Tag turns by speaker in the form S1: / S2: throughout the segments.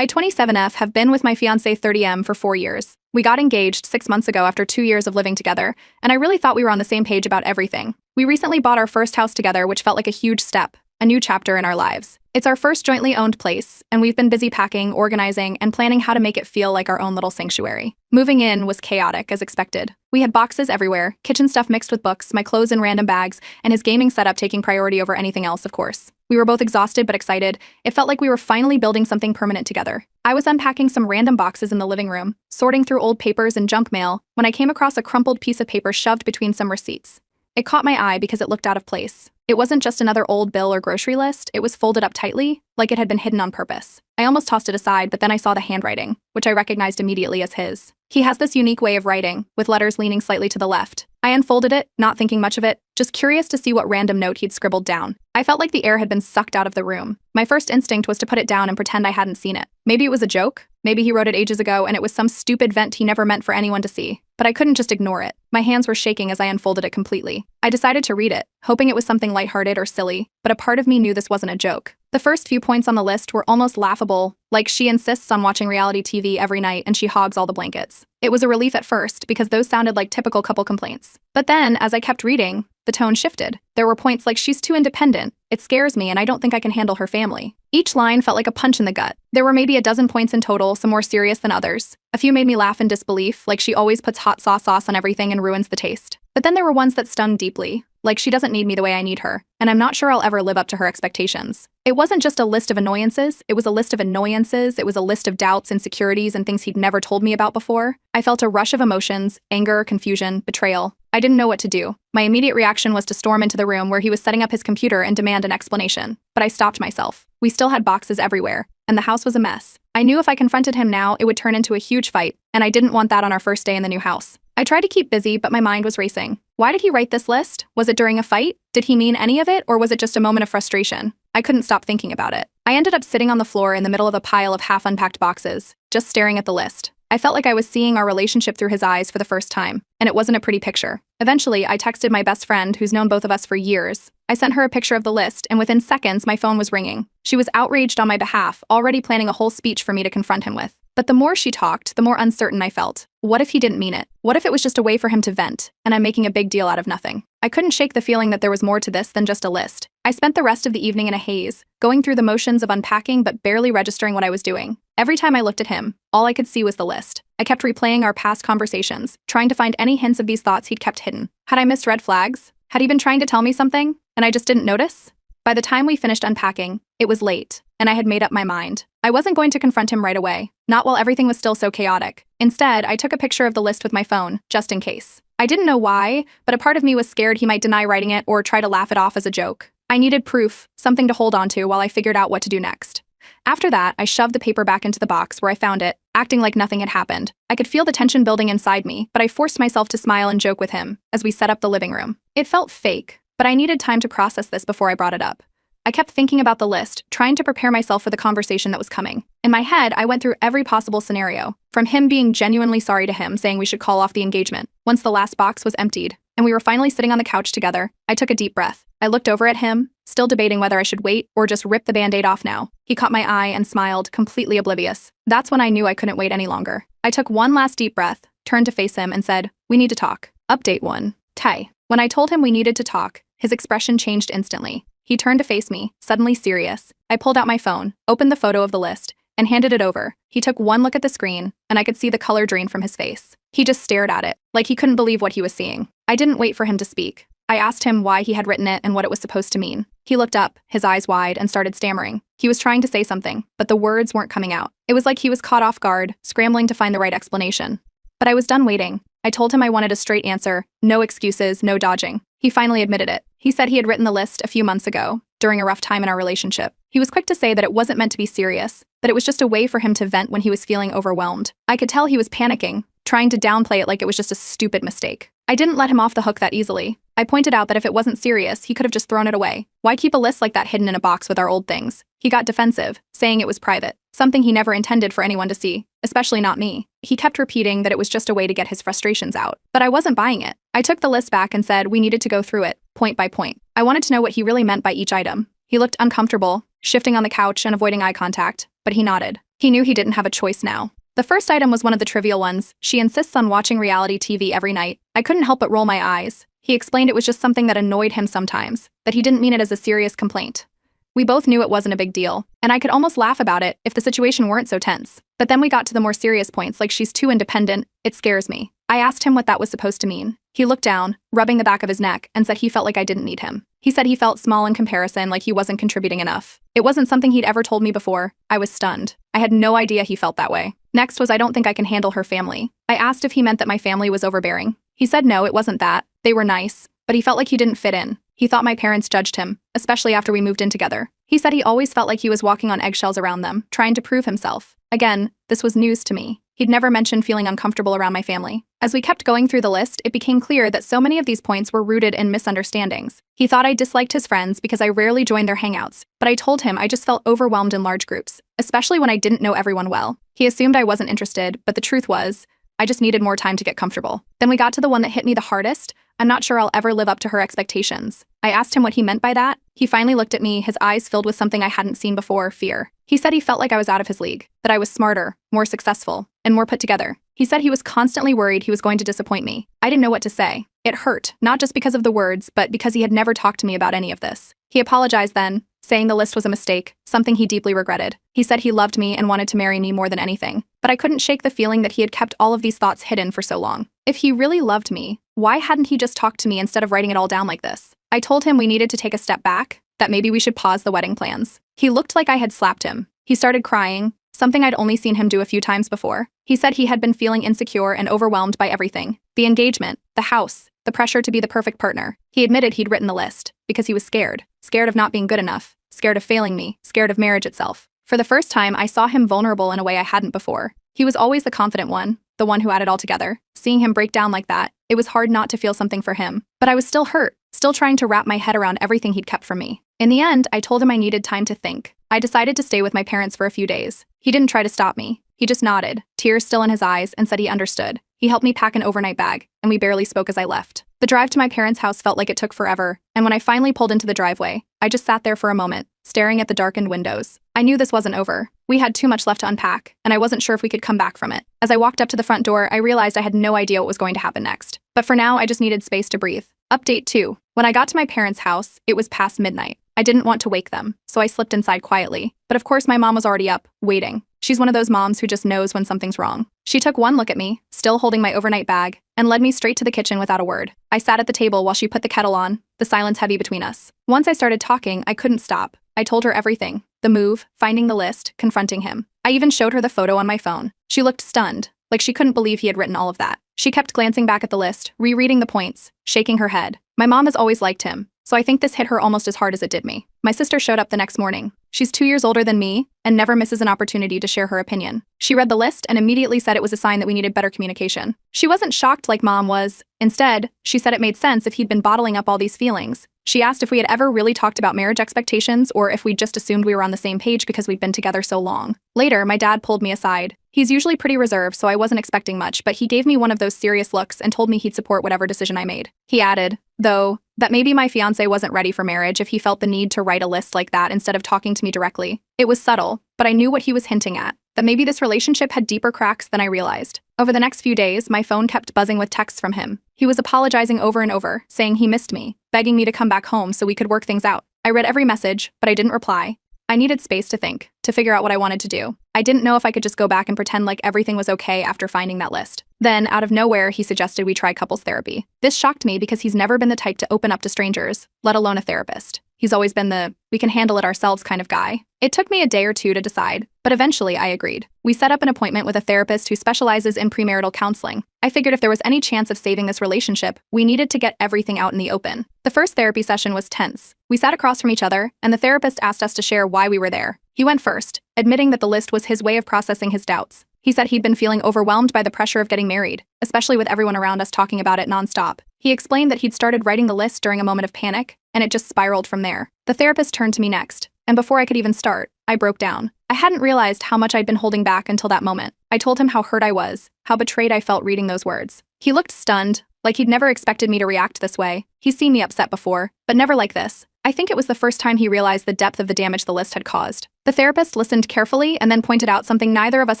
S1: I, 27F, have been with my fiancé 30M for 4 years. We got engaged 6 months ago after 2 years of living together, and I really thought we were on the same page about everything. We recently bought our first house together, which felt like a huge step, a new chapter in our lives. It's our first jointly owned place, and we've been busy packing, organizing, and planning how to make it feel like our own little sanctuary. Moving in was chaotic, as expected. We had boxes everywhere, kitchen stuff mixed with books, my clothes in random bags, and his gaming setup taking priority over anything else, of course. We were both exhausted but excited. It felt like we were finally building something permanent together. I was unpacking some random boxes in the living room, sorting through old papers and junk mail, when I came across a crumpled piece of paper shoved between some receipts. It caught my eye because it looked out of place. It wasn't just another old bill or grocery list, it was folded up tightly, like it had been hidden on purpose. I almost tossed it aside, but then I saw the handwriting, which I recognized immediately as his. He has this unique way of writing, with letters leaning slightly to the left. I unfolded it, not thinking much of it, just curious to see what random note he'd scribbled down. I felt like the air had been sucked out of the room. My first instinct was to put it down and pretend I hadn't seen it. Maybe it was a joke. Maybe he wrote it ages ago and it was some stupid vent he never meant for anyone to see. But I couldn't just ignore it. My hands were shaking as I unfolded it completely. I decided to read it, hoping it was something lighthearted or silly, but a part of me knew this wasn't a joke. The first few points on the list were almost laughable, like she insists on watching reality TV every night and she hogs all the blankets. It was a relief at first because those sounded like typical couple complaints. But then, as I kept reading, the tone shifted. There were points like she's too independent, it scares me, and I don't think I can handle her family. Each line felt like a punch in the gut. There were maybe a dozen points in total, some more serious than others. A few made me laugh in disbelief, like she always puts hot sauce on everything and ruins the taste. But then there were ones that stung deeply, like she doesn't need me the way I need her, and I'm not sure I'll ever live up to her expectations. It wasn't just a list of annoyances, it was a list of annoyances, it was a list of doubts, insecurities, and things he'd never told me about before. I felt a rush of emotions, anger, confusion, betrayal. I didn't know what to do. My immediate reaction was to storm into the room where he was setting up his computer and demand an explanation. But I stopped myself. We still had boxes everywhere, and the house was a mess. I knew if I confronted him now, it would turn into a huge fight, and I didn't want that on our first day in the new house. I tried to keep busy, but my mind was racing. Why did he write this list? Was it during a fight? Did he mean any of it, or was it just a moment of frustration? I couldn't stop thinking about it. I ended up sitting on the floor in the middle of a pile of half-unpacked boxes, just staring at the list. I felt like I was seeing our relationship through his eyes for the first time, and it wasn't a pretty picture. Eventually, I texted my best friend, who's known both of us for years. I sent her a picture of the list, and within seconds, my phone was ringing. She was outraged on my behalf, already planning a whole speech for me to confront him with. But the more she talked, the more uncertain I felt. What if he didn't mean it? What if it was just a way for him to vent, and I'm making a big deal out of nothing? I couldn't shake the feeling that there was more to this than just a list. I spent the rest of the evening in a haze, going through the motions of unpacking but barely registering what I was doing. Every time I looked at him, all I could see was the list. I kept replaying our past conversations, trying to find any hints of these thoughts he'd kept hidden. Had I missed red flags? Had he been trying to tell me something, and I just didn't notice? By the time we finished unpacking, it was late, and I had made up my mind. I wasn't going to confront him right away, not while everything was still so chaotic. Instead, I took a picture of the list with my phone, just in case. I didn't know why, but a part of me was scared he might deny writing it or try to laugh it off as a joke. I needed proof, something to hold on to while I figured out what to do next. After that, I shoved the paper back into the box where I found it, acting like nothing had happened. I could feel the tension building inside me, but I forced myself to smile and joke with him as we set up the living room. It felt fake, but I needed time to process this before I brought it up. I kept thinking about the list, trying to prepare myself for the conversation that was coming. In my head, I went through every possible scenario, from him being genuinely sorry to him, saying we should call off the engagement. Once the last box was emptied, and we were finally sitting on the couch together, I took a deep breath. I looked over at him, still debating whether I should wait or just rip the band-aid off now. He caught my eye and smiled, completely oblivious. That's when I knew I couldn't wait any longer. I took one last deep breath, turned to face him, and said, "We need to talk." Update 1. Tay. When I told him we needed to talk, his expression changed instantly. He turned to face me, suddenly serious. I pulled out my phone, opened the photo of the list, and handed it over. He took one look at the screen, and I could see the color drain from his face. He just stared at it, like he couldn't believe what he was seeing. I didn't wait for him to speak. I asked him why he had written it and what it was supposed to mean. He looked up, his eyes wide, and started stammering. He was trying to say something, but the words weren't coming out. It was like he was caught off guard, scrambling to find the right explanation. But I was done waiting. I told him I wanted a straight answer, no excuses, no dodging. He finally admitted it. He said he had written the list a few months ago, during a rough time in our relationship. He was quick to say that it wasn't meant to be serious, that it was just a way for him to vent when he was feeling overwhelmed. I could tell he was panicking, trying to downplay it like it was just a stupid mistake. I didn't let him off the hook that easily. I pointed out that if it wasn't serious, he could have just thrown it away. Why keep a list like that hidden in a box with our old things? He got defensive, saying it was private, something he never intended for anyone to see, especially not me. He kept repeating that it was just a way to get his frustrations out, but I wasn't buying it. I took the list back and said we needed to go through it, point by point. I wanted to know what he really meant by each item. He looked uncomfortable, shifting on the couch and avoiding eye contact, but he nodded. He knew he didn't have a choice now. The first item was one of the trivial ones. She insists on watching reality TV every night. I couldn't help but roll my eyes. He explained it was just something that annoyed him sometimes, that he didn't mean it as a serious complaint. We both knew it wasn't a big deal, and I could almost laugh about it if the situation weren't so tense. But then we got to the more serious points, like she's too independent. It scares me. I asked him what that was supposed to mean. He looked down, rubbing the back of his neck, and said he felt like I didn't need him. He said he felt small in comparison, like he wasn't contributing enough. It wasn't something he'd ever told me before. I was stunned. I had no idea he felt that way. Next was I don't think I can handle her family. I asked if he meant that my family was overbearing. He said no, it wasn't that. They were nice, but he felt like he didn't fit in. He thought my parents judged him, especially after we moved in together. He said he always felt like he was walking on eggshells around them, trying to prove himself. Again, this was news to me. He'd never mentioned feeling uncomfortable around my family. As we kept going through the list, it became clear that so many of these points were rooted in misunderstandings. He thought I disliked his friends because I rarely joined their hangouts, but I told him I just felt overwhelmed in large groups, especially when I didn't know everyone well. He assumed I wasn't interested, but the truth was, I just needed more time to get comfortable. Then we got to the one that hit me the hardest. I'm not sure I'll ever live up to her expectations. I asked him what he meant by that. He finally looked at me, his eyes filled with something I hadn't seen before, fear. He said he felt like I was out of his league, that I was smarter, more successful, and more put together. He said he was constantly worried he was going to disappoint me. I didn't know what to say. It hurt, not just because of the words, but because he had never talked to me about any of this. He apologized then, saying the list was a mistake, something he deeply regretted. He said he loved me and wanted to marry me more than anything, but I couldn't shake the feeling that he had kept all of these thoughts hidden for so long. If he really loved me, why hadn't he just talked to me instead of writing it all down like this? I told him we needed to take a step back, that maybe we should pause the wedding plans. He looked like I had slapped him. He started crying, something I'd only seen him do a few times before. He said he had been feeling insecure and overwhelmed by everything. The engagement, the house, the pressure to be the perfect partner. He admitted he'd written the list because he was scared. Scared of not being good enough. Scared of failing me. Scared of marriage itself. For the first time, I saw him vulnerable in a way I hadn't before. He was always the confident one, the one who had it all together. Seeing him break down like that, it was hard not to feel something for him. But I was still hurt, still trying to wrap my head around everything he'd kept from me. In the end, I told him I needed time to think. I decided to stay with my parents for a few days. He didn't try to stop me. He just nodded, tears still in his eyes, and said he understood. He helped me pack an overnight bag, and we barely spoke as I left. The drive to my parents' house felt like it took forever, and when I finally pulled into the driveway, I just sat there for a moment, staring at the darkened windows. I knew this wasn't over. We had too much left to unpack, and I wasn't sure if we could come back from it. As I walked up to the front door, I realized I had no idea what was going to happen next. But for now, I just needed space to breathe. Update 2. When I got to my parents' house, it was past midnight. I didn't want to wake them, so I slipped inside quietly. But of course, my mom was already up, waiting. She's one of those moms who just knows when something's wrong. She took one look at me, still holding my overnight bag, and led me straight to the kitchen without a word. I sat at the table while she put the kettle on, the silence heavy between us. Once I started talking, I couldn't stop. I told her everything. The move, finding the list, confronting him. I even showed her the photo on my phone. She looked stunned, like she couldn't believe he had written all of that. She kept glancing back at the list, rereading the points, shaking her head. My mom has always liked him, so I think this hit her almost as hard as it did me. My sister showed up the next morning. She's 2 years older than me and never misses an opportunity to share her opinion. She read the list and immediately said it was a sign that we needed better communication. She wasn't shocked like Mom was. Instead, she said it made sense if he'd been bottling up all these feelings. She asked if we had ever really talked about marriage expectations or if we just assumed we were on the same page because we'd been together so long. Later, my dad pulled me aside. He's usually pretty reserved, so I wasn't expecting much, but he gave me one of those serious looks and told me he'd support whatever decision I made. He added, though, that maybe my fiancé wasn't ready for marriage if he felt the need to write a list like that instead of talking to me directly. It was subtle, but I knew what he was hinting at, that maybe this relationship had deeper cracks than I realized. Over the next few days, my phone kept buzzing with texts from him. He was apologizing over and over, saying he missed me, begging me to come back home so we could work things out. I read every message, but I didn't reply. I needed space to think, to figure out what I wanted to do. I didn't know if I could just go back and pretend like everything was okay after finding that list. Then, out of nowhere, he suggested we try couples therapy. This shocked me because he's never been the type to open up to strangers, let alone a therapist. He's always been the, we can handle it ourselves kind of guy. It took me a day or two to decide, but eventually I agreed. We set up an appointment with a therapist who specializes in premarital counseling. I figured if there was any chance of saving this relationship, we needed to get everything out in the open. The first therapy session was tense. We sat across from each other, and the therapist asked us to share why we were there. He went first, admitting that the list was his way of processing his doubts. He said he'd been feeling overwhelmed by the pressure of getting married, especially with everyone around us talking about it nonstop. He explained that he'd started writing the list during a moment of panic, and it just spiraled from there. The therapist turned to me next, and before I could even start, I broke down. I hadn't realized how much I'd been holding back until that moment. I told him how hurt I was, how betrayed I felt reading those words. He looked stunned, like he'd never expected me to react this way. He's seen me upset before, but never like this. I think it was the first time he realized the depth of the damage the list had caused. The therapist listened carefully and then pointed out something neither of us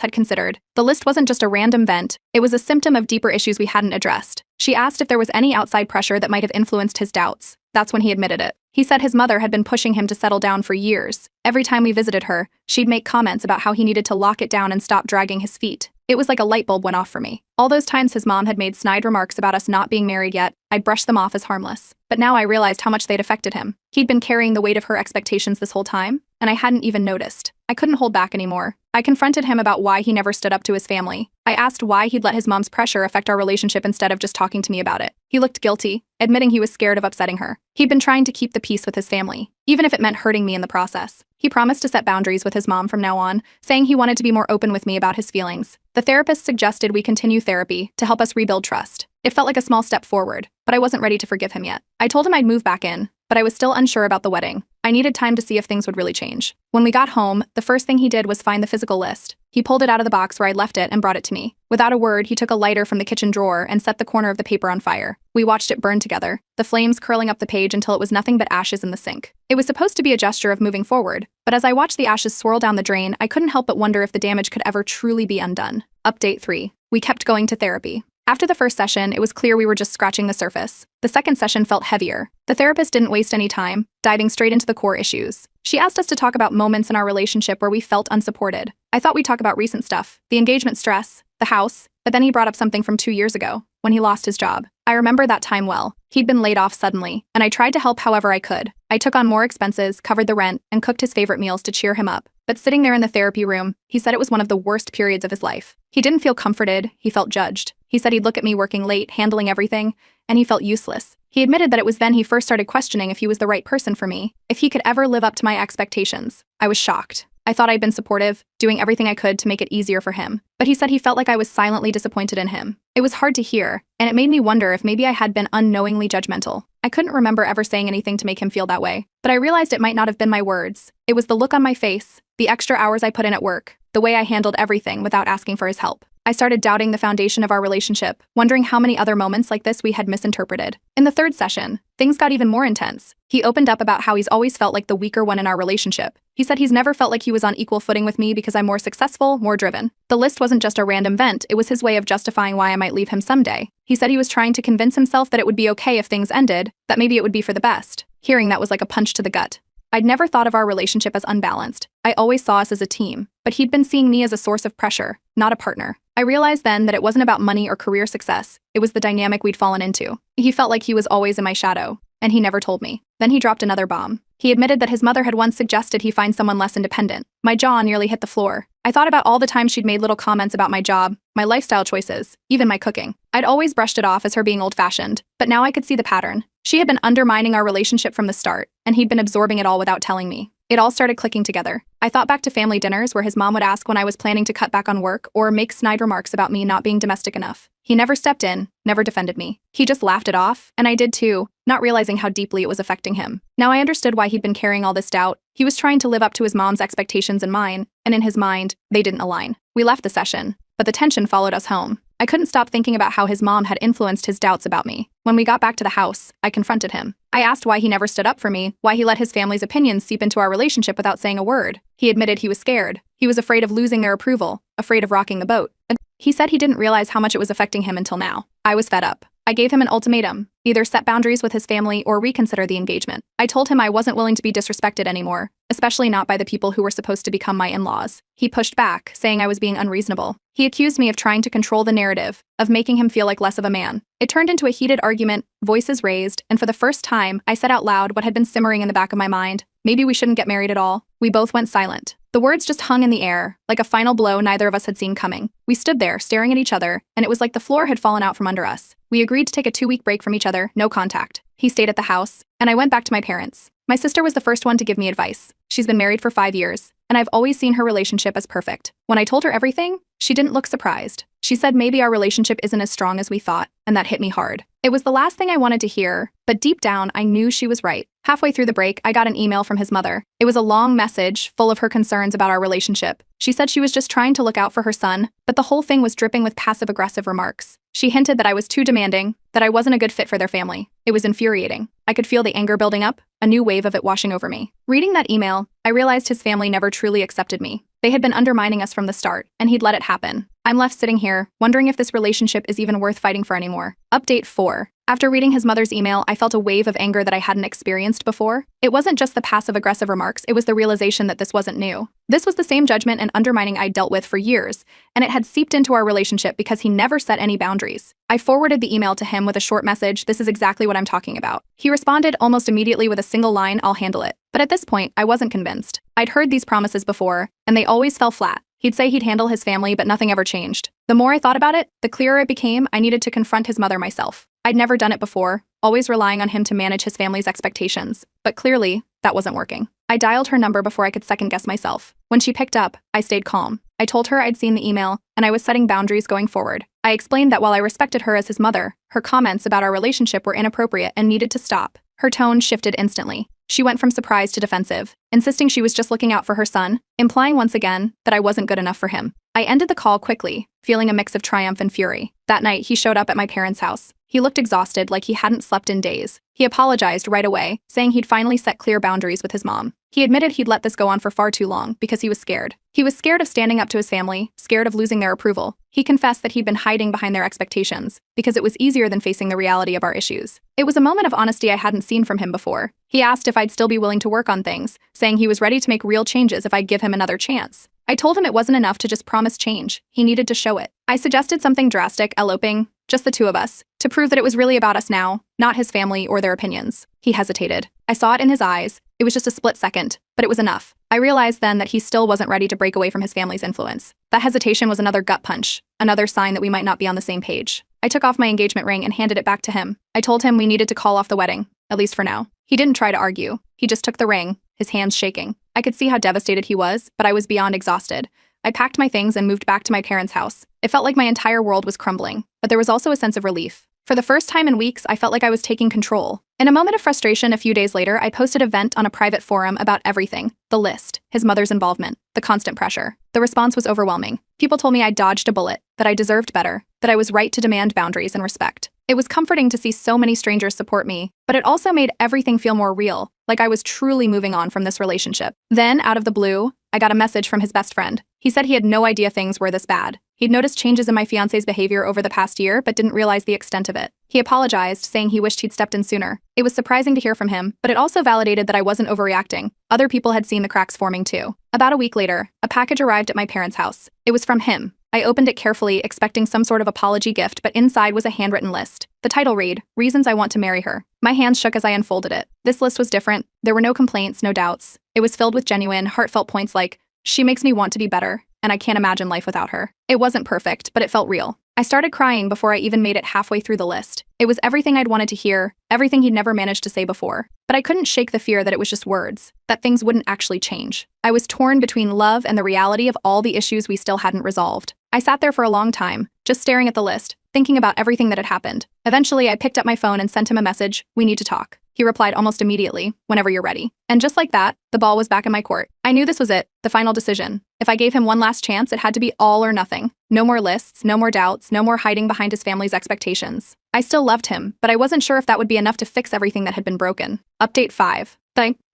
S1: had considered. The list wasn't just a random vent, it was a symptom of deeper issues we hadn't addressed. She asked if there was any outside pressure that might have influenced his doubts. That's when he admitted it. He said his mother had been pushing him to settle down for years. Every time we visited her, she'd make comments about how he needed to lock it down and stop dragging his feet. It was like a light bulb went off for me. All those times his mom had made snide remarks about us not being married yet, I'd brushed them off as harmless. But now I realized how much they'd affected him. He'd been carrying the weight of her expectations this whole time, and I hadn't even noticed. I couldn't hold back anymore. I confronted him about why he never stood up to his family. I asked why he'd let his mom's pressure affect our relationship instead of just talking to me about it. He looked guilty, admitting he was scared of upsetting her. He'd been trying to keep the peace with his family, even if it meant hurting me in the process. He promised to set boundaries with his mom from now on, saying he wanted to be more open with me about his feelings. The therapist suggested we continue therapy to help us rebuild trust. It felt like a small step forward, but I wasn't ready to forgive him yet. I told him I'd move back in, but I was still unsure about the wedding. I needed time to see if things would really change. When we got home, the first thing he did was find the physical list. He pulled it out of the box where I'd left it and brought it to me. Without a word, he took a lighter from the kitchen drawer and set the corner of the paper on fire. We watched it burn together, the flames curling up the page until it was nothing but ashes in the sink. It was supposed to be a gesture of moving forward, but as I watched the ashes swirl down the drain, I couldn't help but wonder if the damage could ever truly be undone. Update 3. We kept going to therapy. After the first session, it was clear we were just scratching the surface. The second session felt heavier. The therapist didn't waste any time, diving straight into the core issues. She asked us to talk about moments in our relationship where we felt unsupported. I thought we'd talk about recent stuff, the engagement stress, the house, but then he brought up something from 2 years ago, when he lost his job. I remember that time well. He'd been laid off suddenly, and I tried to help however I could. I took on more expenses, covered the rent, and cooked his favorite meals to cheer him up. But sitting there in the therapy room, he said it was one of the worst periods of his life. He didn't feel comforted, he felt judged. He said he'd look at me working late, handling everything, and he felt useless. He admitted that it was then he first started questioning if he was the right person for me, if he could ever live up to my expectations. I was shocked. I thought I'd been supportive, doing everything I could to make it easier for him. But he said he felt like I was silently disappointed in him. It was hard to hear, and it made me wonder if maybe I had been unknowingly judgmental. I couldn't remember ever saying anything to make him feel that way, but I realized it might not have been my words. It was the look on my face, the extra hours I put in at work, the way I handled everything without asking for his help. I started doubting the foundation of our relationship, wondering how many other moments like this we had misinterpreted. In the third session, things got even more intense. He opened up about how he's always felt like the weaker one in our relationship. He said he's never felt like he was on equal footing with me because I'm more successful, more driven. The list wasn't just a random vent, it was his way of justifying why I might leave him someday. He said he was trying to convince himself that it would be okay if things ended, that maybe it would be for the best. Hearing that was like a punch to the gut. I'd never thought of our relationship as unbalanced. I always saw us as a team, but he'd been seeing me as a source of pressure, not a partner. I realized then that it wasn't about money or career success, it was the dynamic we'd fallen into. He felt like he was always in my shadow, and he never told me. Then he dropped another bomb. He admitted that his mother had once suggested he find someone less independent. My jaw nearly hit the floor. I thought about all the times she'd made little comments about my job, my lifestyle choices, even my cooking. I'd always brushed it off as her being old-fashioned, but now I could see the pattern. She had been undermining our relationship from the start, and he'd been absorbing it all without telling me. It all started clicking together. I thought back to family dinners where his mom would ask when I was planning to cut back on work or make snide remarks about me not being domestic enough. He never stepped in, never defended me. He just laughed it off, and I did too, not realizing how deeply it was affecting him. Now I understood why he'd been carrying all this doubt. He was trying to live up to his mom's expectations and mine, and in his mind, they didn't align. We left the session, but the tension followed us home. I couldn't stop thinking about how his mom had influenced his doubts about me. When we got back to the house, I confronted him. I asked why he never stood up for me, why he let his family's opinions seep into our relationship without saying a word. He admitted he was scared. He was afraid of losing their approval, afraid of rocking the boat. He said he didn't realize how much it was affecting him until now. I was fed up. I gave him an ultimatum, either set boundaries with his family or reconsider the engagement. I told him I wasn't willing to be disrespected anymore, especially not by the people who were supposed to become my in-laws. He pushed back, saying I was being unreasonable. He accused me of trying to control the narrative, of making him feel like less of a man. It turned into a heated argument, voices raised, and for the first time, I said out loud what had been simmering in the back of my mind. Maybe we shouldn't get married at all. We both went silent. The words just hung in the air, like a final blow neither of us had seen coming. We stood there, staring at each other, and it was like the floor had fallen out from under us. We agreed to take a 2-week break from each other, no contact. He stayed at the house, and I went back to my parents. My sister was the first one to give me advice. She's been married for 5 years, and I've always seen her relationship as perfect. When I told her everything, she didn't look surprised. She said maybe our relationship isn't as strong as we thought, and that hit me hard. It was the last thing I wanted to hear, but deep down, I knew she was right. Halfway through the break, I got an email from his mother. It was a long message, full of her concerns about our relationship. She said she was just trying to look out for her son, but the whole thing was dripping with passive-aggressive remarks. She hinted that I was too demanding, that I wasn't a good fit for their family. It was infuriating. I could feel the anger building up, a new wave of it washing over me. Reading that email, I realized his family never truly accepted me. They had been undermining us from the start, and he'd let it happen. I'm left sitting here, wondering if this relationship is even worth fighting for anymore. Update 4. After reading his mother's email, I felt a wave of anger that I hadn't experienced before. It wasn't just the passive-aggressive remarks, it was the realization that this wasn't new. This was the same judgment and undermining I'd dealt with for years, and it had seeped into our relationship because he never set any boundaries. I forwarded the email to him with a short message, "This is exactly what I'm talking about." He responded almost immediately with a single line, "I'll handle it." But at this point, I wasn't convinced. I'd heard these promises before, and they always fell flat. He'd say he'd handle his family, but nothing ever changed. The more I thought about it, the clearer it became I needed to confront his mother myself. I'd never done it before, always relying on him to manage his family's expectations. But clearly, that wasn't working. I dialed her number before I could second-guess myself. When she picked up, I stayed calm. I told her I'd seen the email, and I was setting boundaries going forward. I explained that while I respected her as his mother, her comments about our relationship were inappropriate and needed to stop. Her tone shifted instantly. She went from surprised to defensive, insisting she was just looking out for her son, implying once again that I wasn't good enough for him. I ended the call quickly, feeling a mix of triumph and fury. That night, he showed up at my parents' house. He looked exhausted, like he hadn't slept in days. He apologized right away, saying he'd finally set clear boundaries with his mom. He admitted he'd let this go on for far too long because he was scared. He was scared of standing up to his family, scared of losing their approval. He confessed that he'd been hiding behind their expectations because it was easier than facing the reality of our issues. It was a moment of honesty I hadn't seen from him before. He asked if I'd still be willing to work on things, saying he was ready to make real changes if I'd give him another chance. I told him it wasn't enough to just promise change. He needed to show it. I suggested something drastic, eloping, just the two of us, to prove that it was really about us now, not his family or their opinions. He hesitated. I saw it in his eyes. It was just a split second, but it was enough. I realized then that he still wasn't ready to break away from his family's influence. That hesitation was another gut punch, another sign that we might not be on the same page. I took off my engagement ring and handed it back to him. I told him we needed to call off the wedding, at least for now. He didn't try to argue. He just took the ring, his hands shaking. I could see how devastated he was, but I was beyond exhausted. I packed my things and moved back to my parents' house. It felt like my entire world was crumbling, but there was also a sense of relief. For the first time in weeks, I felt like I was taking control. In a moment of frustration a few days later, I posted a vent on a private forum about everything. The list, his mother's involvement, the constant pressure. The response was overwhelming. People told me I dodged a bullet, that I deserved better, that I was right to demand boundaries and respect. It was comforting to see so many strangers support me, but it also made everything feel more real, like I was truly moving on from this relationship. Then, out of the blue, I got a message from his best friend. He said he had no idea things were this bad. He'd noticed changes in my fiancé's behavior over the past year, but didn't realize the extent of it. He apologized, saying he wished he'd stepped in sooner. It was surprising to hear from him, but it also validated that I wasn't overreacting. Other people had seen the cracks forming too. About a week later, a package arrived at my parents' house. It was from him. I opened it carefully, expecting some sort of apology gift, but inside was a handwritten list. The title read, "Reasons I Want to Marry Her." My hands shook as I unfolded it. This list was different. There were no complaints, no doubts. It was filled with genuine, heartfelt points like, "She makes me want to be better, and I can't imagine life without her." It wasn't perfect, but it felt real. I started crying before I even made it halfway through the list. It was everything I'd wanted to hear, everything he'd never managed to say before. But I couldn't shake the fear that it was just words, that things wouldn't actually change. I was torn between love and the reality of all the issues we still hadn't resolved. I sat there for a long time, just staring at the list, thinking about everything that had happened. Eventually, I picked up my phone and sent him a message, "We need to talk." He replied almost immediately, "Whenever you're ready." And just like that, the ball was back in my court. I knew this was it, the final decision. If I gave him one last chance, it had to be all or nothing. No more lists, no more doubts, no more hiding behind his family's expectations. I still loved him, but I wasn't sure if that would be enough to fix everything that had been broken. Update 5.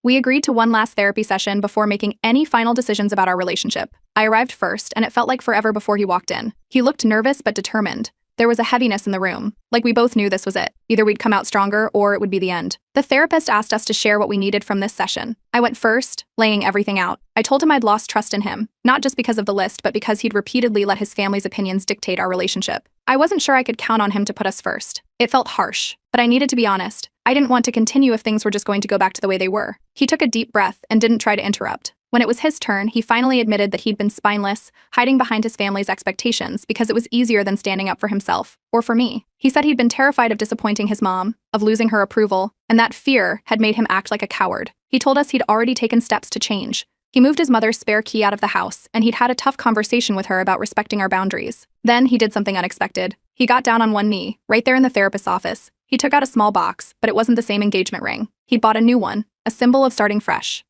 S1: We agreed to one last therapy session before making any final decisions about our relationship. I arrived first, and it felt like forever before he walked in. He looked nervous but determined. There was a heaviness in the room, like we both knew this was it. Either we'd come out stronger or it would be the end. The therapist asked us to share what we needed from this session. I went first, laying everything out. I told him I'd lost trust in him, not just because of the list, but because he'd repeatedly let his family's opinions dictate our relationship. I wasn't sure I could count on him to put us first. It felt harsh, but I needed to be honest. I didn't want to continue if things were just going to go back to the way they were. He took a deep breath and didn't try to interrupt. When it was his turn, he finally admitted that he'd been spineless, hiding behind his family's expectations because it was easier than standing up for himself, or for me. He said he'd been terrified of disappointing his mom, of losing her approval, and that fear had made him act like a coward. He told us he'd already taken steps to change. He moved his mother's spare key out of the house, and he'd had a tough conversation with her about respecting our boundaries. Then he did something unexpected. He got down on one knee, right there in the therapist's office. He took out a small box, but it wasn't the same engagement ring. He'd bought a new one, a symbol of starting fresh.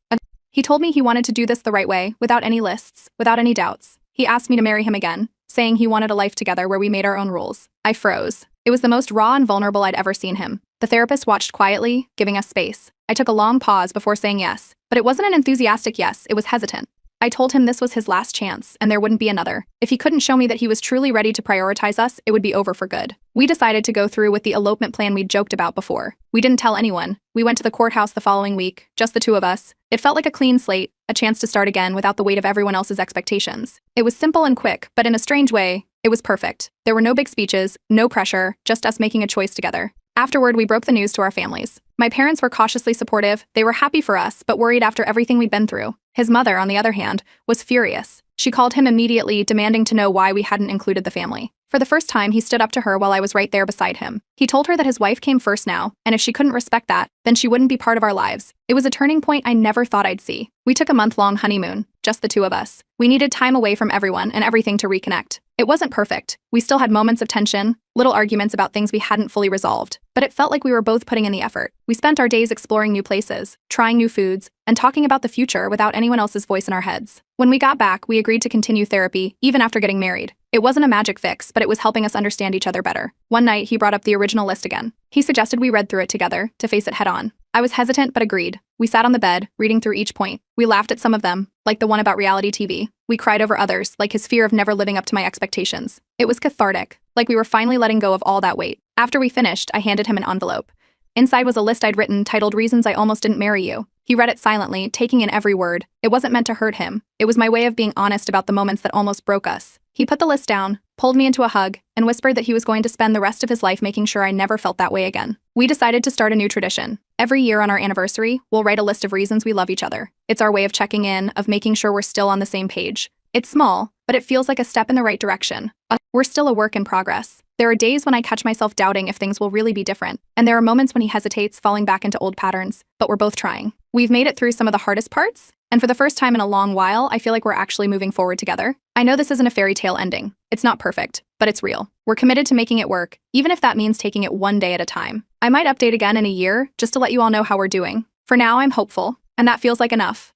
S1: He told me he wanted to do this the right way, without any lists, without any doubts. He asked me to marry him again, saying he wanted a life together where we made our own rules. I froze. It was the most raw and vulnerable I'd ever seen him. The therapist watched quietly, giving us space. I took a long pause before saying yes, but it wasn't an enthusiastic yes, it was hesitant. I told him this was his last chance, and there wouldn't be another. If he couldn't show me that he was truly ready to prioritize us, it would be over for good. We decided to go through with the elopement plan we'd joked about before. We didn't tell anyone. We went to the courthouse the following week, just the two of us. It felt like a clean slate, a chance to start again without the weight of everyone else's expectations. It was simple and quick, but in a strange way, it was perfect. There were no big speeches, no pressure, just us making a choice together. Afterward, we broke the news to our families. My parents were cautiously supportive. They were happy for us, but worried after everything we'd been through. His mother, on the other hand, was furious. She called him immediately, demanding to know why we hadn't included the family. For the first time, he stood up to her while I was right there beside him. He told her that his wife came first now, and if she couldn't respect that, then she wouldn't be part of our lives. It was a turning point I never thought I'd see. We took a month-long honeymoon, just the two of us. We needed time away from everyone and everything to reconnect. It wasn't perfect. We still had moments of tension, little arguments about things we hadn't fully resolved, but it felt like we were both putting in the effort. We spent our days exploring new places, trying new foods, and talking about the future without anyone else's voice in our heads. When we got back, we agreed to continue therapy, even after getting married. It wasn't a magic fix, but it was helping us understand each other better. One night, he brought up the original list again. He suggested we read through it together, to face it head-on. I was hesitant but agreed. We sat on the bed, reading through each point. We laughed at some of them, like the one about reality TV. We cried over others, like his fear of never living up to my expectations. It was cathartic, like we were finally letting go of all that weight. After we finished, I handed him an envelope. Inside was a list I'd written titled Reasons I Almost Didn't Marry You. He read it silently, taking in every word. It wasn't meant to hurt him. It was my way of being honest about the moments that almost broke us. He put the list down, pulled me into a hug, and whispered that he was going to spend the rest of his life making sure I never felt that way again. We decided to start a new tradition. Every year on our anniversary, we'll write a list of reasons we love each other. It's our way of checking in, of making sure we're still on the same page. It's small, but it feels like a step in the right direction. We're still a work in progress. There are days when I catch myself doubting if things will really be different, and there are moments when he hesitates, falling back into old patterns, but we're both trying. We've made it through some of the hardest parts, and for the first time in a long while, I feel like we're actually moving forward together. I know this isn't a fairy tale ending. It's not perfect, but it's real. We're committed to making it work, even if that means taking it one day at a time. I might update again in a year, just to let you all know how we're doing. For now, I'm hopeful, and that feels like enough.